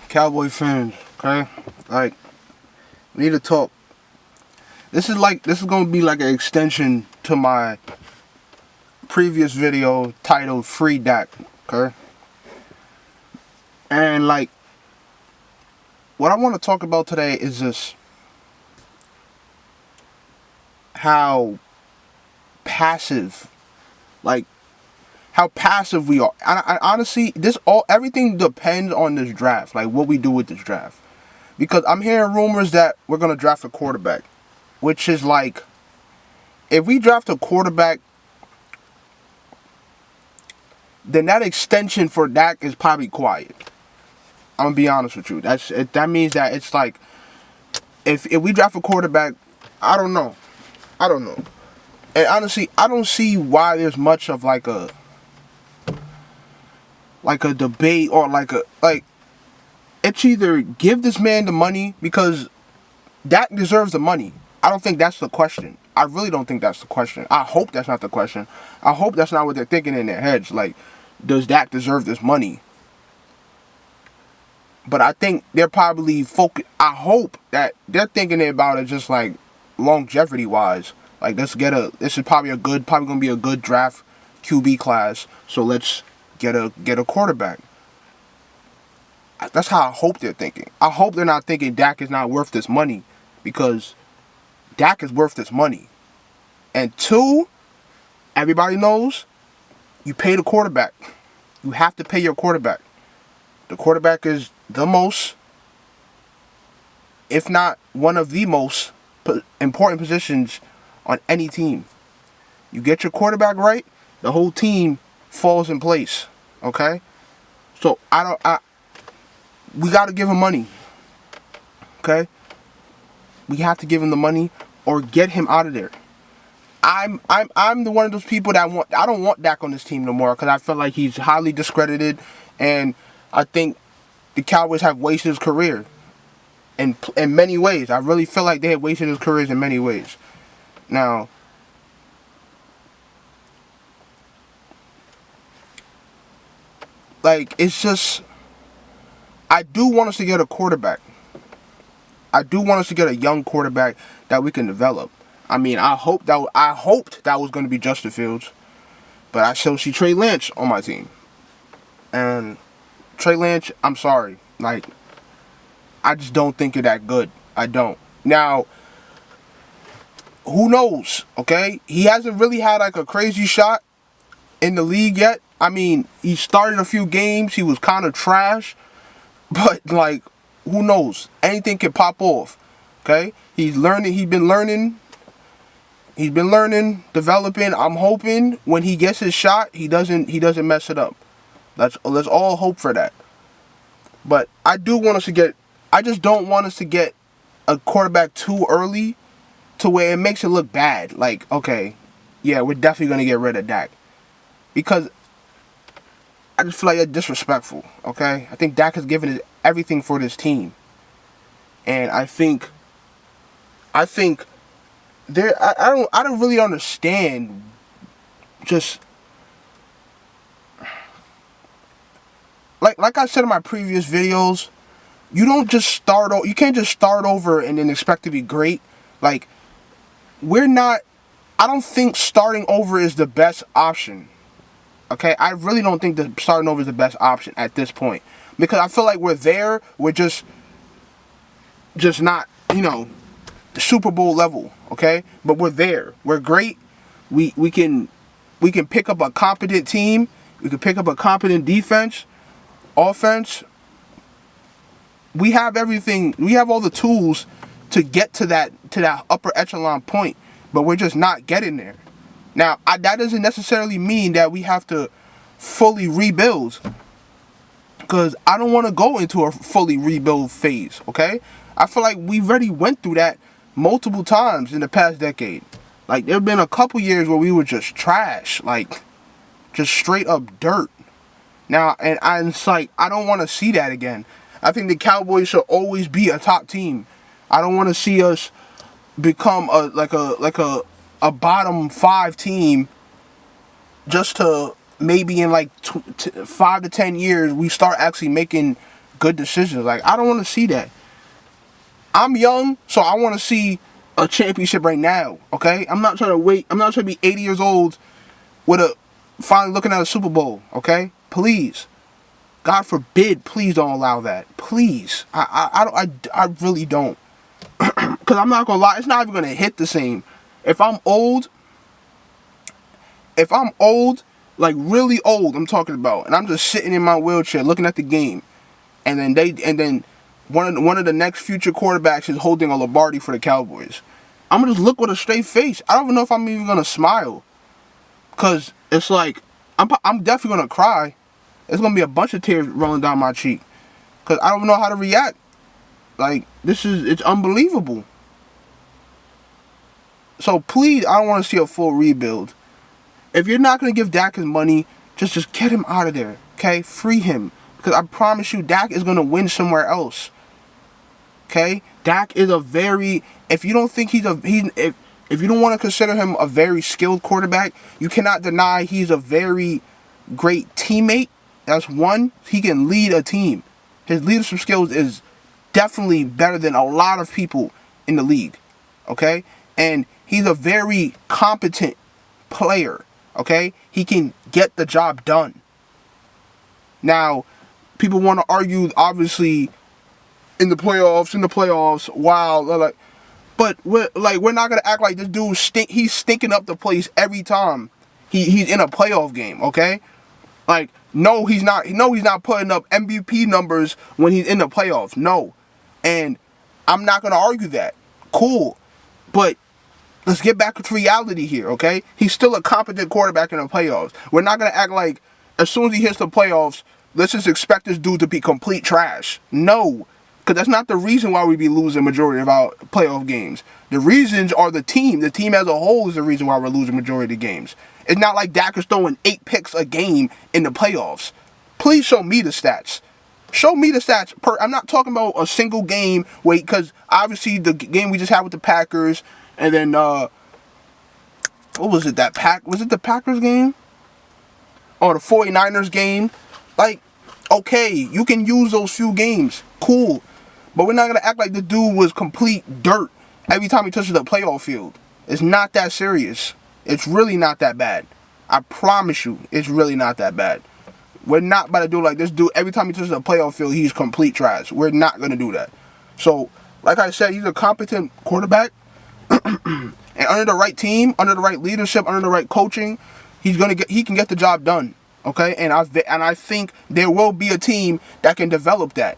Cowboy fans, okay? Like, we need to talk. This is gonna be like an extension to my previous video titled Free Dak, okay? And like, what I want to talk about today is just how passive, like, how passive we are. I honestly, everything depends on this draft, like what we do with this draft. Because I'm hearing rumors that we're gonna draft a quarterback, which is like, if we draft a quarterback, then that extension for Dak is probably quiet. I'm gonna be honest with you. That means that it's like, if we draft a quarterback, I don't know. And honestly, I don't see why there's much of like a debate, or like it's either give this man the money, because Dak deserves the money. I don't think that's the question. I really don't think that's the question. I hope that's not the question. I hope that's not what they're thinking in their heads. Like, does Dak deserve this money? But I think they're probably I hope that they're thinking about it just like longevity wise. Like, this is probably gonna be a good draft QB class. So let's get a quarterback. That's how I hope they're thinking. I hope they're not thinking Dak is not worth this money, because Dak is worth this money. And two, everybody knows you pay the quarterback. You have to pay your quarterback. The quarterback is the most, if not one of the most important positions on any team. You get your quarterback right, the whole team falls in place. Okay? So we got to give him money. Okay? We have to give him the money or get him out of there. I'm the one of those people that I don't want Dak on this team no more, because I feel like he's highly discredited, and I think the Cowboys have wasted his career in many ways. I really feel like they have wasted his careers in many ways. Now, like, it's just, I do want us to get a quarterback. I do want us to get a young quarterback that we can develop. I mean, I hoped that was going to be Justin Fields, but I still see Trey Lance on my team. And Trey Lance, I'm sorry, like, I just don't think you're that good. I don't. Now, who knows? Okay, he hasn't really had like a crazy shot in the league yet. I mean, he started a few games. He was kind of trash, but like, who knows? Anything can pop off. Okay, he's learning. He's been learning, developing. I'm hoping when he gets his shot, he doesn't mess it up. Let's all hope for that. But I just don't want us to get a quarterback too early, to where it makes it look bad. Like, okay, yeah, we're definitely gonna get rid of Dak, because I just feel like it's disrespectful. Okay, I think Dak has given everything for this team, and I think I don't really understand. Just like I said in my previous videos, you can't just start over and then expect to be great. Like, I don't think starting over is the best option. Okay, I really don't think that starting over is the best option at this point, because I feel like we're just not, Super Bowl level. Okay, but we're there. We're great. We can pick up a competent team. We can pick up a competent defense, offense. We have everything. We have all the tools to get to that upper echelon point, but we're just not getting there. Now, that doesn't necessarily mean that we have to fully rebuild, because I don't want to go into a fully rebuild phase. Okay, I feel like we've already went through that multiple times in the past decade. Like, there have been a couple years where we were just trash, like just straight up dirt. Now, and it's like, I don't want to see that again. I think the Cowboys should always be a top team. I don't want to see us become a bottom 5 team just to maybe in like 5 to 10 years, we start actually making good decisions. Like, I don't want to see that. I'm young, so I want to see a championship right now, okay? I'm not trying to wait. I'm not trying to be 80 years old with finally looking at a Super Bowl, okay? Please. God forbid, please don't allow that. Please. I really don't. Because I'm not going to lie, it's not even going to hit the same. If I'm old, like really old, I'm talking about, and I'm just sitting in my wheelchair looking at the game, and then one of the next future quarterbacks is holding a Lombardi for the Cowboys, I'm gonna just look with a straight face. I don't even know if I'm even gonna smile, cause it's like I'm definitely gonna cry. It's gonna be a bunch of tears rolling down my cheek, cause I don't know how to react. Like, it's unbelievable. So please, I don't want to see a full rebuild. If you're not going to give Dak his money, just get him out of there, okay? Free him. Because I promise you, Dak is going to win somewhere else, okay? Dak is a very, if you don't think if you don't want to consider him a very skilled quarterback, you cannot deny he's a very great teammate. That's one. He can lead a team. His leadership skills is definitely better than a lot of people in the league, okay? And he's a very competent player. Okay, he can get the job done. Now, people want to argue, obviously, in the playoffs. Wow, like, but we're not gonna act like this dude he's stinking up the place every time he's in a playoff game. Okay, like, no, he's not. No, he's not putting up MVP numbers when he's in the playoffs. No, and I'm not gonna argue that. Cool, but let's get back to reality here, okay? He's still a competent quarterback in the playoffs. We're not going to act like as soon as he hits the playoffs, let's just expect this dude to be complete trash. No, because that's not the reason why we be losing majority of our playoff games. The reasons are the team. The team as a whole is the reason why we're losing majority of the games. It's not like Dak is throwing 8 picks a game in the playoffs. Please show me the stats. Show me the stats. I'm not talking about a single game. Wait, because obviously the game we just had with the Packers, and then, what was it, was it the Packers game? Or the 49ers game? Like, okay, you can use those few games. Cool. But we're not going to act like the dude was complete dirt every time he touches the playoff field. It's not that serious. It's really not that bad. I promise you, it's really not that bad. We're not about to do like this dude. Every time he touches the playoff field, he's complete trash. We're not going to do that. So, like I said, he's a competent quarterback. And under the right team, under the right leadership, under the right coaching, he can get the job done. Okay, and I think there will be a team that can develop that.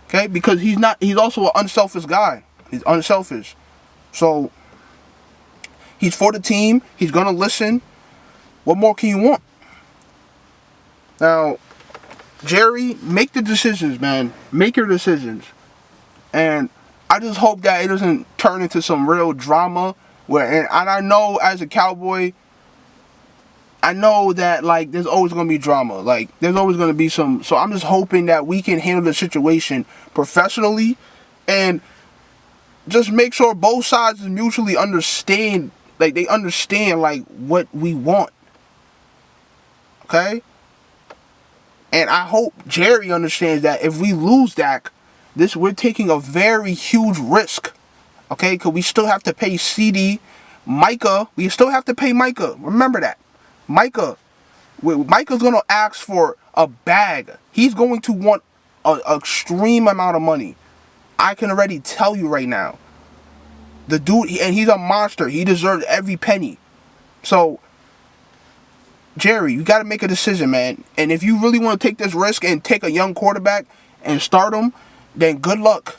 Okay, because he's also an unselfish guy. He's unselfish. So he's for the team. He's gonna listen. What more can you want? Now, Jerry, make the decisions, man. Make your decisions. And I just hope that it doesn't turn into some real drama. And I know as a Cowboy, I know that, like, there's always going to be drama. Like, there's always going to be some. So I'm just hoping that we can handle the situation professionally and just make sure both sides mutually understand. Like, they understand, like, what we want. Okay? And I hope Jerry understands that if we lose Dak, we're taking a very huge risk. Okay? Because we still have to pay ceedee, Micah. We still have to pay Micah. Remember that. Micah's going to ask for a bag. He's going to want an extreme amount of money. I can already tell you right now. The dude, and he's a monster. He deserves every penny. So, Jerry, you got to make a decision, man. And if you really want to take this risk and take a young quarterback and start him, then good luck.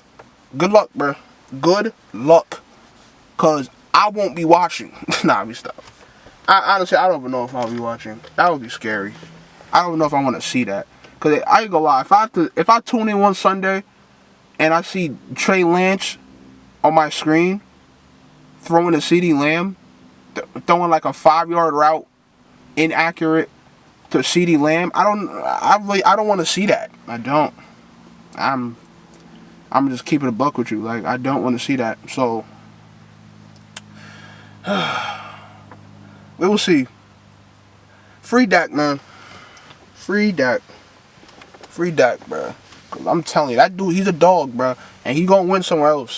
Good luck, bro. Good luck. Because I won't be watching. Nah, we stop. Honestly, I don't even know if I'll be watching. That would be scary. I don't know if I want to see that. Because I ain't gonna lie. If I tune in one Sunday and I see Trey Lance on my screen throwing a CeeDee Lamb, throwing like a 5-yard route, inaccurate to CeeDee Lamb, I don't want to see that. I don't. I'm just keeping a buck with you. Like, I don't want to see that. So we will see. Free Dak, man. Free Dak. Free Dak, bro. I'm telling you, that dude, he's a dog, bro. And he gonna win somewhere else.